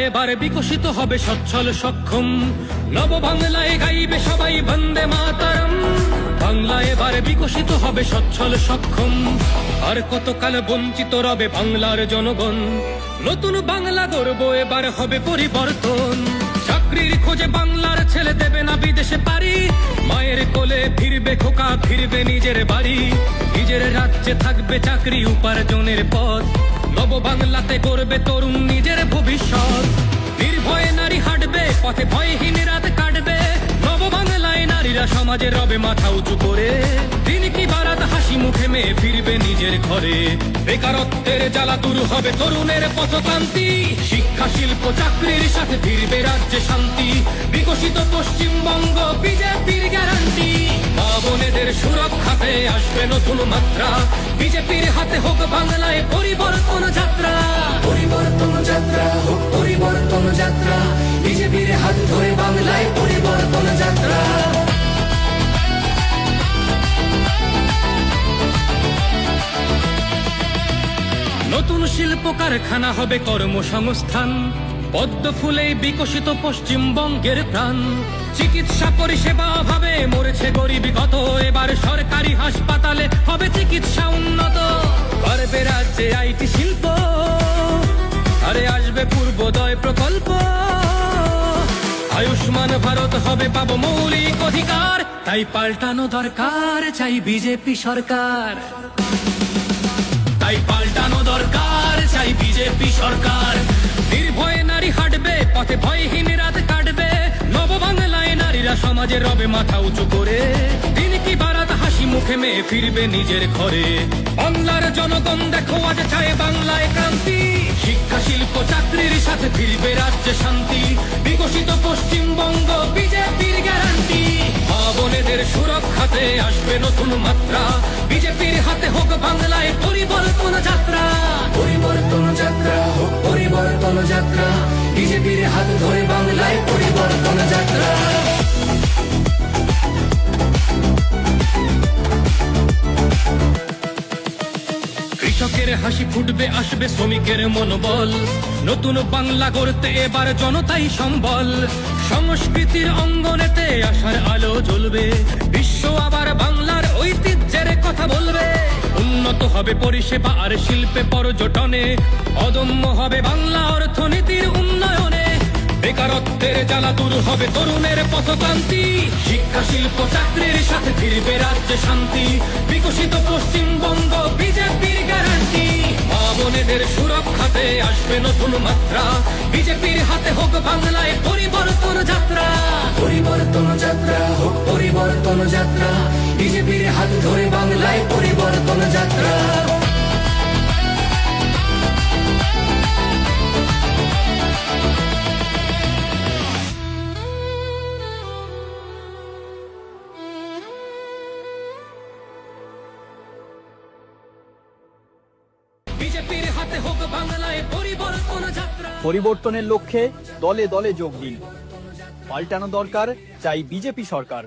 এবার বিকশিত হবে সচ্ছল সক্ষম, নব বাংলায় গাইবে সবাই বন্দে মাতরম। বাংলা এবার বিকশিত হবে সচ্ছল সক্ষম, আর কতকাল বঞ্চিত রবে বাংলার জনগণ। নতুন বাংলা গর্ব এবার হবে পরিবর্তন। চাকরির খোঁজে বাংলার ছেলে দেবে না বিদেশে পারি, মায়ের কোলে ফিরবে খোকা, ফিরবে নিজের বাড়ি। নিজের রাজ্যে থাকবে চাকরি উপার্জনের পথ, নব বাংলাতে করবে তরুণ নিজের ভবিষ্যৎ। নির্ভয়ে নারী হাঁটবে পথে, ভয়হীন রাত কাটবে। নব বাংলায় নারীরা সমাজে রবে মাথা উঁচু করে, দিন কি বারাত হাসি মুখে মেয়ে ফিরবে নিজের ঘরে। বেকারত্বের জ্বালা দূর হবে তরুণের পথক্রান্তি, শিক্ষা শিল্প চাকরির সাথে ফিরবে রাজ্যে শান্তি। বিকশিত পশ্চিমবঙ্গ বিজেপির গ্যারান্টি, মা বোনেদের সুরক্ষাতে আসবে নতুন মাত্রা। বিজেপির হাতে হোক বাংলায় পরিবর্তন যাত্রা। পরিবর্তন যাত্রা হোক পরিবর্তন যাত্রা, বিজেপির হাত ধরে বাংলায় পরিবর্তন যাত্রা। নতুন শিল্প কারখানা হবে কর্মসংস্থান, পদ্ম ফুলেই বিকশিত পশ্চিমবঙ্গের প্রাণ। চিকিৎসা পরিষেবা অভাবে মরেছে গরিবী কত, এবার সরকারি হাসপাতালে হবে চিকিৎসা উন্নত। বাড়বে রাজ্যে আইটি শিল্প, আরে আসবে পূর্বোদয় প্রকল্প। আয়ুষ্মান ভারত হবে পাবো মৌলিক অধিকার, তাই পাল্টানো দরকার চাই বিজেপি সরকার। তাই পাল্টানো দরকার চাই বিজেপি সরকার। নির্ভয়ে নারী হাঁটবে পথে, ভয়হীন রাত কাটবে। নব বাংলায় নারীরা সমাজে রবে মাথা উঁচু করে, দিন কি বারাত হাসি মুখে মেয়ে ফিরবে নিজের ঘরে। বাংলার জনগণ দেখো আজ চায় বাংলায় ক্রান্তি, শিক্ষা শিল্প চাকরির সাথে ফিরবে রাজ্যে শান্তি। বিকশিত পশ্চিমবঙ্গ বিজেপির গ্যারান্টি, মা বোনেদের সুরক্ষাতে আসবে নতুন মাত্রা। বিজেপির হাতে হোক বাংলায় পরিবর্তন যাত্রা। পরিবর্তন যাত্রা হোক পরিবর্তন যাত্রা, বিজেপির হাত ধরে বাংলায় পরিবর্তন যাত্রা। কৃষকের হাসি ফুটবে, আসবে শ্রমিকের মনোবল। নতুন বাংলা গড়তে এবার জনতাই সম্বল। সংস্কৃতির অঙ্গনেতে আশার আলো জ্বলবে, বিশ্ব আবার বাংলার ঐতিহ্যের কথা বলবে। উন্নত হবে পরিষেবা আর শিল্পে পর্যটনে, অদম্য হবে বাংলা অর্থনীতির উন্নয়নে। বেকারত্বের জ্বালা দূর হবে তরুণের পথক্রান্তি, শিক্ষা শিল্প চাকরির সাথে ফিরবে রাজ্যে শান্তি। বিকশিত পশ্চিমবঙ্গ বিজেপির গ্যারান্টি, মা বোনেদের সুরক্ষাতে আসবে নতুন মাত্রা। বিজেপির হাতে হোক বাংলায় পরিবর্তন যাত্রা। পরিবর্তন যাত্রা হোক পরিবর্তন যাত্রা, বিজেপির হাত ধরে বাংলায় পরিবর্তন যাত্রা। বিজেপির হাতে হোক বাংলায় পরিবর্তন যাত্রা। পরিবর্তনের লক্ষ্যে দলে দলে যোগ দিন। পাল্টানো দরকার চাই বিজেপি সরকার।